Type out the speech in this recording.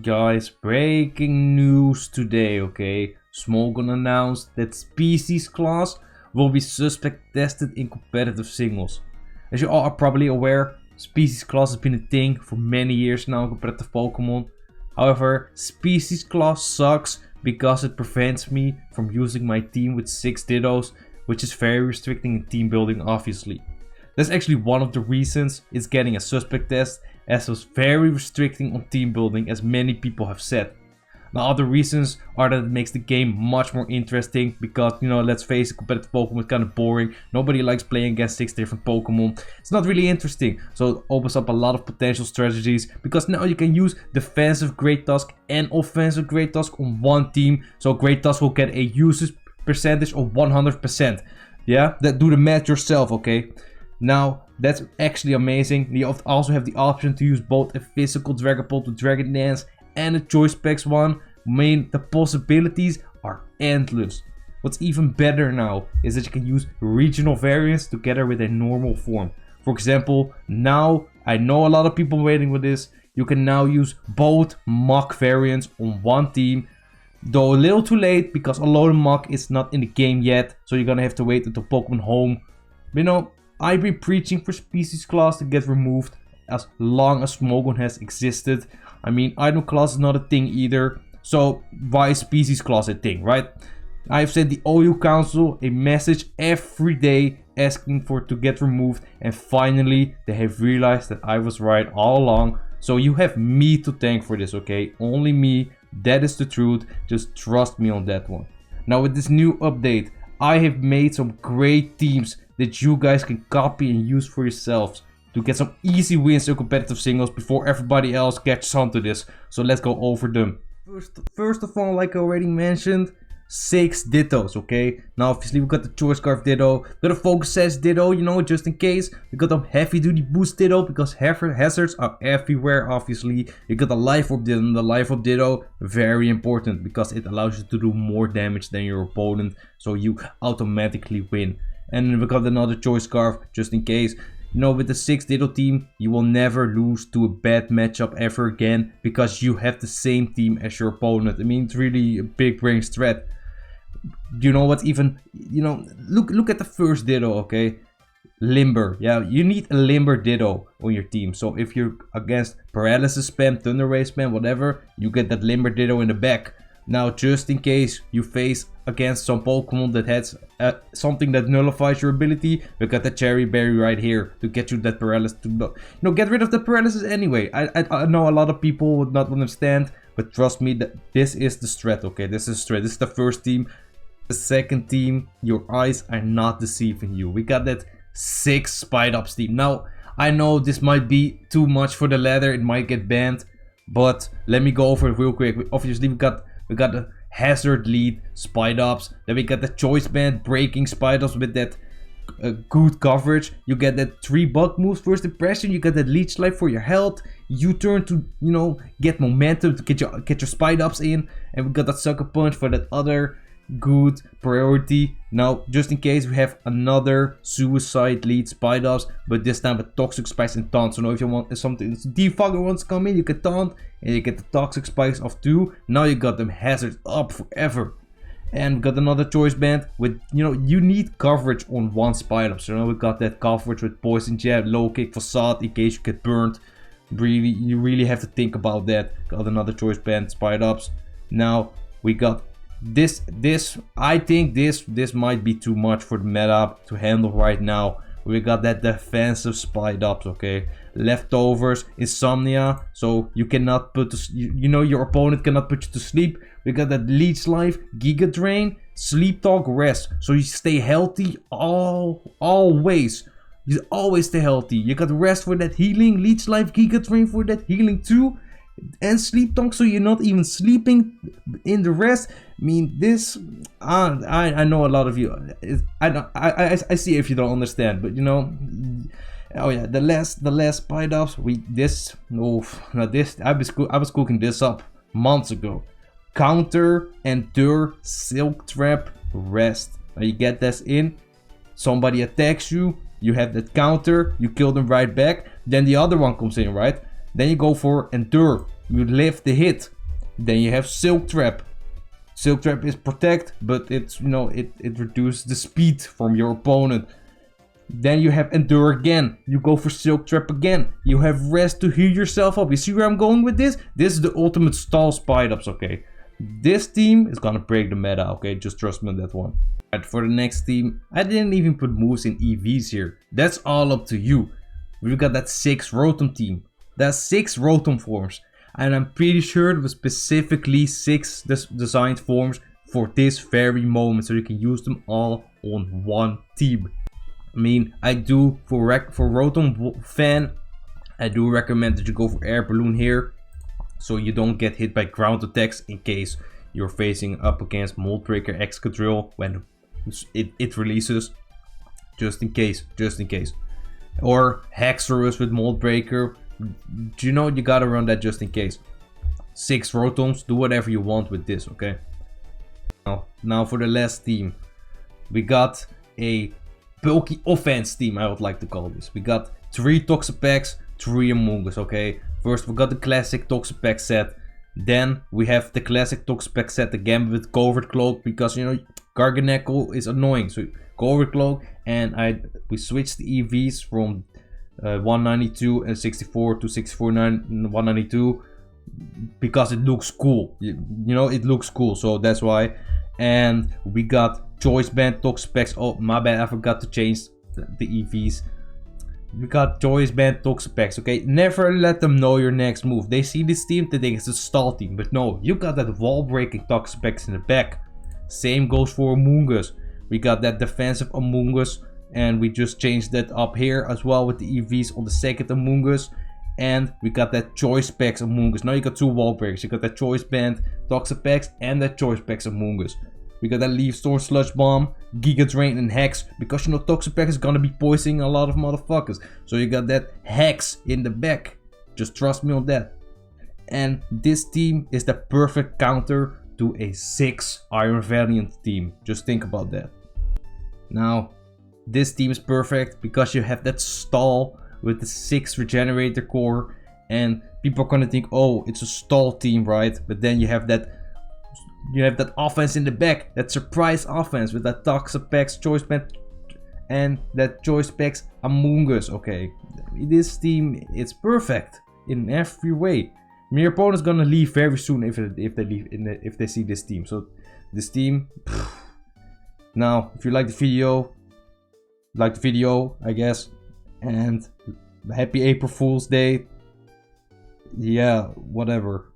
Guys, breaking news today, okay? Smogon announced that Species class will be suspect tested in competitive singles. As you all are probably aware, Species class has been a thing for many years now in competitive Pokemon. However, Species class sucks because it prevents me from using my team with 6 Dittos, which is very restricting in team building obviously. That's actually one of the reasons it's getting a suspect test, as it was very restricting on team building, as many people have said. Now, other reasons are that it makes the game much more interesting because, let's face it, competitive Pokemon is kind of boring. Nobody likes playing against 6 different Pokemon. It's not really interesting. So it opens up a lot of potential strategies because now you can use defensive Great Tusk and offensive Great Tusk on one team. So Great Tusk will get a usage percentage of 100%. Yeah, do the math yourself, okay? Now, that's actually amazing. You also have the option to use both a physical Dragapult to Dragon Dance and a Choice Specs one. The possibilities are endless. What's even better now is that you can use regional variants together with a normal form. For example, now, I know a lot of people waiting for this. You can now use both Mach variants on one team. Though a little too late because Alolan Mach is not in the game yet. So you're gonna have to wait until Pokemon Home. I've been preaching for Species class to get removed as long as Smogon has existed. Item class is not a thing either. So why is Species class a thing, right? I've sent the OU Council a message every day asking for it to get removed. And finally, they have realized that I was right all along. So you have me to thank for this, okay? Only me. That is the truth. Just trust me on that one. Now with this new update, I have made some great teams that you guys can copy and use for yourselves to get some easy wins in competitive singles before everybody else catches on to this. So let's go over them. First of all, like I already mentioned, 6 Dittos, okay? Now obviously we got the Choice Scarf Ditto, we got a Focus Sash Ditto, just in case. We got a Heavy Duty Boost Ditto because hazards are everywhere obviously. You got a Life Orb Ditto, and the Life Orb Ditto, very important because it allows you to do more damage than your opponent, so you automatically win. And then we got another Choice Scarf just in case. With the 6 Ditto team, you will never lose to a bad matchup ever again because you have the same team as your opponent. It's really a big range threat. You know what's even, look at the first Ditto, okay? Limber. Yeah, you need a Limber Ditto on your team. So if you're against Paralysis spam, Thunder Ray spam, whatever, you get that Limber Ditto in the back. Now, just in case you face against some Pokemon that has something that nullifies your ability, we got the Cherry Berry right here to get you that paralysis. Get rid of the paralysis anyway. I know a lot of people would not understand, but trust me, that this is the strat, okay? This is the strat. This is the first team. The second team, your eyes are not deceiving you. We got that 6 Spite Ups team. Now, I know this might be too much for the ladder. It might get banned, but let me go over it real quick. Obviously, we got the Hazard Lead Spite Ups. Then we got the Choice Band Breaking Spite Ups with that good coverage. You get that 3 Bug Moves First Impression. You get that Leech Life for your health. You turn to, get momentum to get your Spite Ups in. And we got that Sucker Punch for that other good priority. Now, just in case, we have another Suicide Lead Spite Ups, but this time with Toxic Spikes and Taunt. So now if you want something, Defogger wants to come in, you can Taunt, and you get the Toxic Spikes of 2. Now you got them hazards up forever. And we got another Choice Band with, you need coverage on one Spite Up. So now we got that coverage with Poison Jab, Low Kick, Facade in case you get burned. You really have to think about that. Got another Choice Band Spite Ups. Now we got I think this might be too much for the meta to handle right now. We got that defensive Spite Ups, okay? Leftovers, Insomnia, so you cannot put your opponent cannot put you to sleep. We got that Leech Life, Giga Drain, Sleep Talk, Rest, so you stay healthy always. You always stay healthy. You got Rest for that healing, Leech Life, Giga Drain for that healing too, and Sleep Talk, so you're not even sleeping in the rest. This I know a lot of you. I see if you don't understand, but oh yeah, the last Spite Ups. I was cooking this up months ago. Counter, Endure, Silk Trap, Rest. Now you get this in. Somebody attacks you. You have that counter. You kill them right back. Then the other one comes in, right? Then you go for Endure. You live the hit. Then you have Silk Trap. Silk Trap is protect, but it's, you know, it reduces the speed from your opponent. Then you have Endure again. You go for Silk Trap again. You have Rest to heal yourself up. You see where I'm going with this? This is the ultimate stall speed ups, okay? This team is gonna break the meta, okay? Just trust me on that one. Alright, for the next team, I didn't even put moves in EVs here. That's all up to you. We've got that 6 Rotom team. That's 6 Rotom forms. And I'm pretty sure it was specifically 6 designed forms for this very moment. So you can use them all on one team. I mean, I do, for Rotom fan, I do recommend that you go for Air Balloon here. So you don't get hit by ground attacks in case you're facing up against Mold Breaker Excadrill when it releases. Just in case. Or Hexorus with Mold Breaker. You know, you gotta run that just in case. 6 Rotoms, do whatever you want with this, okay? Now for the last team. We got a bulky offense team, I would like to call this. We got 3 Toxapex, 3 Amoonguss, okay? First we got the classic Toxapex set. Then we have the classic Toxapex set again with Covert Cloak, because, you know, Garganacl is annoying. So Covert Cloak, and we switched the EVs from 192 and 64 to 64 192 because it looks cool. You know, it looks cool, so that's why. And we got Choice Band Toxapex. Oh, my bad, I forgot to change the EVs. We got Choice Band Toxapex, okay? Never let them know your next move. They see this team, they think it's a stall team. But no, you got that wall breaking Toxapex in the back. Same goes for Amoonguss. We got that defensive Amoonguss. And we just changed that up here as well with the EVs on the second Amoonguss. And we got that Choice Specs Amoonguss. Now you got 2 wall breakers. You got that Choice Band Toxapex and that Choice Specs Amoonguss. We got that Leaf Storm, Sludge Bomb, Giga Drain, and Hex. Because, you know, Toxapex is gonna be poisoning a lot of motherfuckers. So you got that Hex in the back. Just trust me on that. And this team is the perfect counter to a 6 Iron Valiant team. Just think about that. Now, this team is perfect because you have that stall with the 6 Regenerator core. And people are gonna think, oh, it's a stall team, right? But then you have that offense in the back, that surprise offense with that Toxapex, Choice Band, and that Choice Specs Amoonguss. Okay, this team, it's perfect in every way. I mean, your opponent's gonna leave very soon if they see this team. So this team. Now, if you like the video, I guess, and happy April Fool's Day. Yeah, whatever.